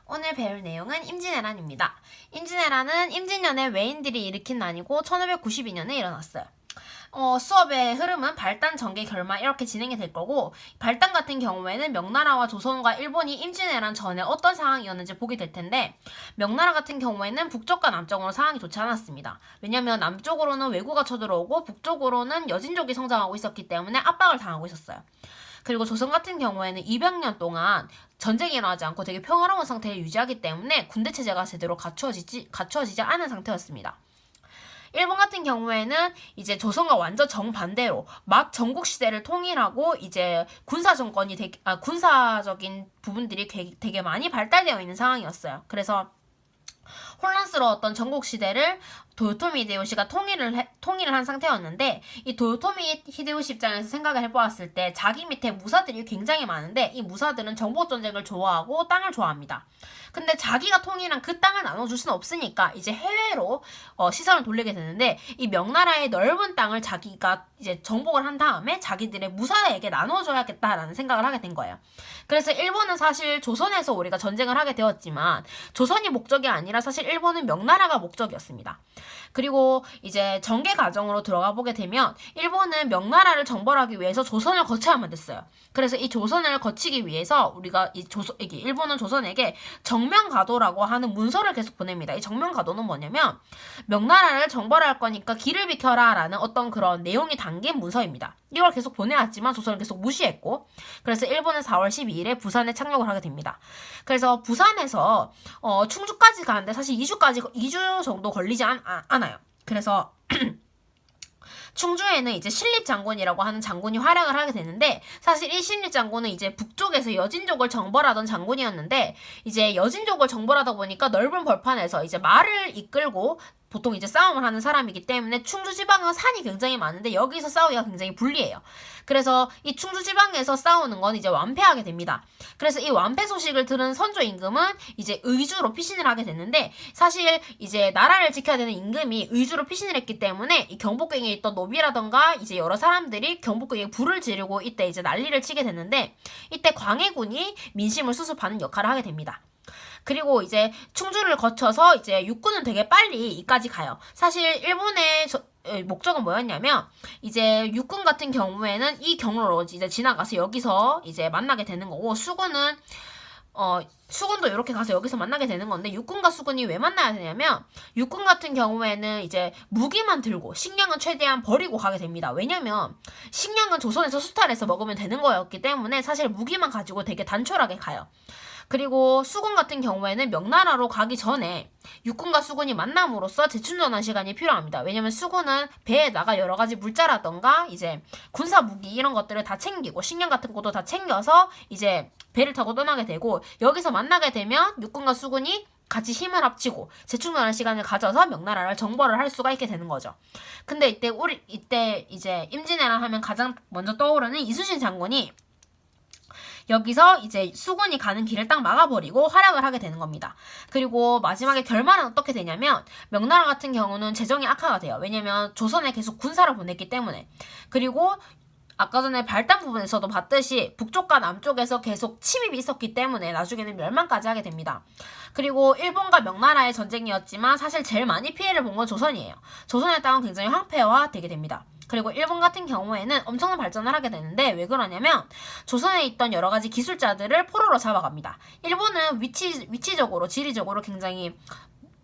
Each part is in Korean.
오늘 배울 내용은 임진왜란입니다. 임진왜란은 임진년의 외인들이 일으킨 난이고 1592년에 일어났어요. 수업의 흐름은 발단, 전개, 결말 이렇게 진행이 될 거고, 발단 같은 경우에는 명나라와 조선과 일본이 임진왜란 전에 어떤 상황이었는지 보게 될 텐데, 명나라 같은 경우에는 북쪽과 남쪽으로 상황이 좋지 않았습니다. 왜냐면 남쪽으로는 왜구가 쳐들어오고 북쪽으로는 여진족이 성장하고 있었기 때문에 압박을 당하고 있었어요. 그리고 조선 같은 경우에는 200년 동안 전쟁이 일어나지 않고 되게 평화로운 상태를 유지하기 때문에 군대 체제가 제대로 갖추어지지 않은 상태였습니다. 일본 같은 경우에는 이제 조선과 완전 정반대로 막 전국 시대를 통일하고 이제 군사적인 부분들이 되게 많이 발달되어 있는 상황이었어요. 그래서 혼란스러웠던 전국 시대를 도요토미 히데요시가 통일을 한 상태였는데, 이 도요토미 히데요시 입장에서 생각을 해보았을 때 자기 밑에 무사들이 굉장히 많은데, 이 무사들은 정복전쟁을 좋아하고 땅을 좋아합니다. 근데 자기가 통일한 그 땅을 나눠줄 수는 없으니까 이제 해외로 시선을 돌리게 되는데, 이 명나라의 넓은 땅을 자기가 이제 정복을 한 다음에 자기들의 무사에게 나눠줘야겠다라는 생각을 하게 된 거예요. 그래서 일본은 사실 조선에서 우리가 전쟁을 하게 되었지만 조선이 목적이 아니라 사실 일본은 명나라가 목적이었습니다. 그리고 이제 전개 과정으로 들어가 보게 되면 일본은 명나라를 정벌하기 위해서 조선을 거쳐야만 됐어요. 그래서 이 조선을 거치기 위해서 우리가 일본은 조선에게 정명가도라고 하는 문서를 계속 보냅니다. 이 정명가도는 뭐냐면 명나라를 정벌할 거니까 길을 비켜라라는 어떤 그런 내용이 담긴 문서입니다. 이걸 계속 보내왔지만 조선은 계속 무시했고, 그래서 일본은 4월 12일에 부산에 착륙을 하게 됩니다. 그래서 부산에서 충주까지 가는데 사실 2주 정도 걸리지 않아요. 그래서 충주에는 이제 신립장군이라고 하는 장군이 활약을 하게 되는데, 사실 이 신립장군은 이제 북쪽에서 여진족을 정벌하던 장군이었는데, 이제 여진족을 정벌하다 보니까 넓은 벌판에서 이제 말을 이끌고 보통 이제 싸움을 하는 사람이기 때문에 충주 지방은 산이 굉장히 많은데 여기서 싸우기가 굉장히 불리해요. 그래서 이 충주 지방에서 싸우는 건 이제 완패하게 됩니다. 그래서 이 완패 소식을 들은 선조 임금은 이제 의주로 피신을 하게 됐는데, 사실 이제 나라를 지켜야 되는 임금이 의주로 피신을 했기 때문에 이 경복궁에 있던 노비라던가 이제 여러 사람들이 경복궁에 불을 지르고 이때 이제 난리를 치게 됐는데, 이때 광해군이 민심을 수습하는 역할을 하게 됩니다. 그리고 이제 충주를 거쳐서 이제 육군은 되게 빨리 이까지 가요. 사실 일본의 목적은 뭐였냐면, 이제 육군 같은 경우에는 이 경로로 이제 지나가서 여기서 이제 만나게 되는 거고, 수군도 이렇게 가서 여기서 만나게 되는 건데, 육군과 수군이 왜 만나야 되냐면, 육군 같은 경우에는 이제 무기만 들고 식량은 최대한 버리고 가게 됩니다. 왜냐면 식량은 조선에서 수탈해서 먹으면 되는 거였기 때문에 사실 무기만 가지고 되게 단촐하게 가요. 그리고 수군 같은 경우에는 명나라로 가기 전에 육군과 수군이 만남으로써 재충전한 시간이 필요합니다. 왜냐면 수군은 배에다가 여러 가지 물자라던가 이제 군사 무기 이런 것들을 다 챙기고 식량 같은 것도 다 챙겨서 이제 배를 타고 떠나게 되고, 여기서 만나게 되면 육군과 수군이 같이 힘을 합치고 재충전할 시간을 가져서 명나라를 정벌을 할 수가 있게 되는 거죠. 근데 이때 이제 임진왜란 하면 가장 먼저 떠오르는 이순신 장군이 여기서 이제 수군이 가는 길을 딱 막아버리고 활약을 하게 되는 겁니다. 그리고 마지막에 결말은 어떻게 되냐면, 명나라 같은 경우는 재정이 악화가 돼요. 왜냐면 조선에 계속 군사를 보냈기 때문에. 그리고 아까 전에 발단 부분에서도 봤듯이 북쪽과 남쪽에서 계속 침입이 있었기 때문에 나중에는 멸망까지 하게 됩니다. 그리고 일본과 명나라의 전쟁이었지만 사실 제일 많이 피해를 본 건 조선이에요. 조선의 땅은 굉장히 황폐화되게 됩니다. 그리고 일본 같은 경우에는 엄청난 발전을 하게 되는데, 왜 그러냐면 조선에 있던 여러 가지 기술자들을 포로로 잡아갑니다. 일본은 위치적으로 지리적으로 굉장히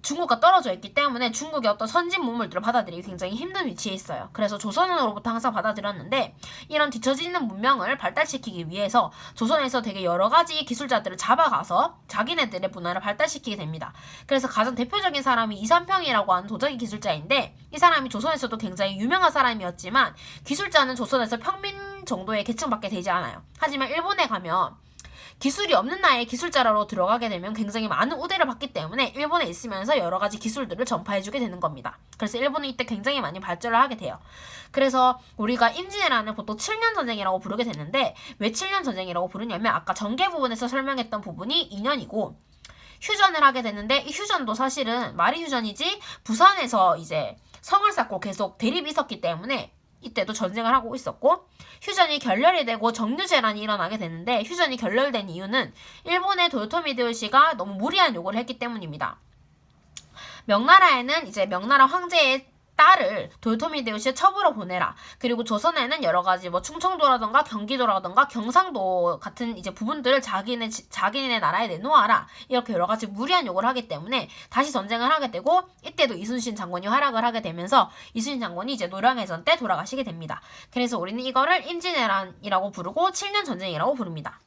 중국과 떨어져 있기 때문에 중국의 어떤 선진 문물들을 받아들이기 굉장히 힘든 위치에 있어요. 그래서 조선으로부터 항상 받아들였는데, 이런 뒤처지는 문명을 발달시키기 위해서 조선에서 되게 여러 가지 기술자들을 잡아가서 자기네들의 문화를 발달시키게 됩니다. 그래서 가장 대표적인 사람이 이삼평이라고 하는 도자기 기술자인데, 이 사람이 조선에서도 굉장히 유명한 사람이었지만 기술자는 조선에서 평민 정도의 계층밖에 되지 않아요. 하지만 일본에 가면 기술이 없는 나이에 기술자로 들어가게 되면 굉장히 많은 우대를 받기 때문에 일본에 있으면서 여러 가지 기술들을 전파해주게 되는 겁니다. 그래서 일본은 이때 굉장히 많이 발전을 하게 돼요. 그래서 우리가 임진왜란을 보통 7년 전쟁이라고 부르게 되는데, 왜 7년 전쟁이라고 부르냐면 아까 전개 부분에서 설명했던 부분이 2년이고 휴전을 하게 되는데, 이 휴전도 사실은 말이 휴전이지 부산에서 이제 성을 쌓고 계속 대립이 있었기 때문에 이때도 전쟁을 하고 있었고, 휴전이 결렬이 되고 정류재란이 일어나게 되는데, 휴전이 결렬된 이유는 일본의 도요토미 히데요시가 너무 무리한 요구를 했기 때문입니다. 명나라에는 이제 명나라 황제의 딸을 도요토미 히데요시의 첩으로 보내라. 그리고 조선에는 여러 가지 뭐 충청도라던가 경기도라던가 경상도 같은 이제 부분들을 자기네 나라에 내놓아라. 이렇게 여러 가지 무리한 요구를 하기 때문에 다시 전쟁을 하게 되고, 이때도 이순신 장군이 활약을 하게 되면서 이순신 장군이 이제 노량해전 때 돌아가시게 됩니다. 그래서 우리는 이거를 임진왜란이라고 부르고 7년 전쟁이라고 부릅니다.